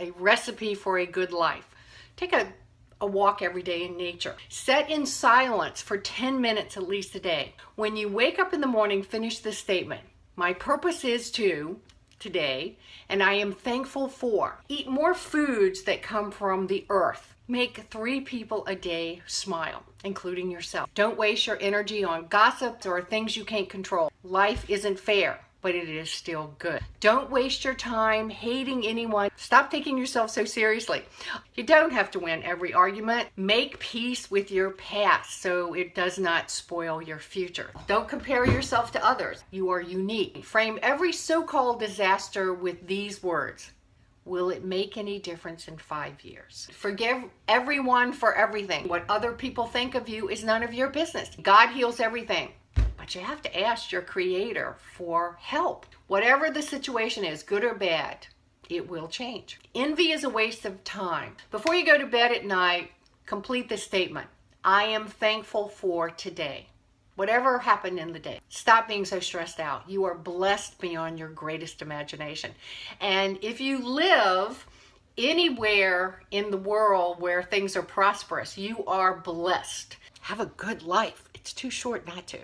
a recipe for a good life. Take a walk every day in nature. Set in silence for 10 minutes at least a day. When you wake up in the morning, finish this statement. My purpose is to, today, and I am thankful for. Eat more foods that come from the earth. Make 3 people a day smile, including yourself. Don't waste your energy on gossips or things you can't control. Life isn't fair, but it is still good. Don't waste your time hating anyone. Stop taking yourself so seriously. You don't have to win every argument. Make peace with your past so it does not spoil your future. Don't compare yourself to others. You are unique. Frame every so-called disaster with these words. Will it make any difference in 5 years? Forgive everyone for everything. What other people think of you is none of your business. God heals everything. But you have to ask your Creator for help. Whatever the situation is, good or bad, it will change. Envy is a waste of time. Before you go to bed at night, complete this statement. I am thankful for today. Whatever happened in the day. Stop being so stressed out. You are blessed beyond your greatest imagination. And if you live anywhere in the world where things are prosperous, you are blessed. Have a good life. It's too short not to.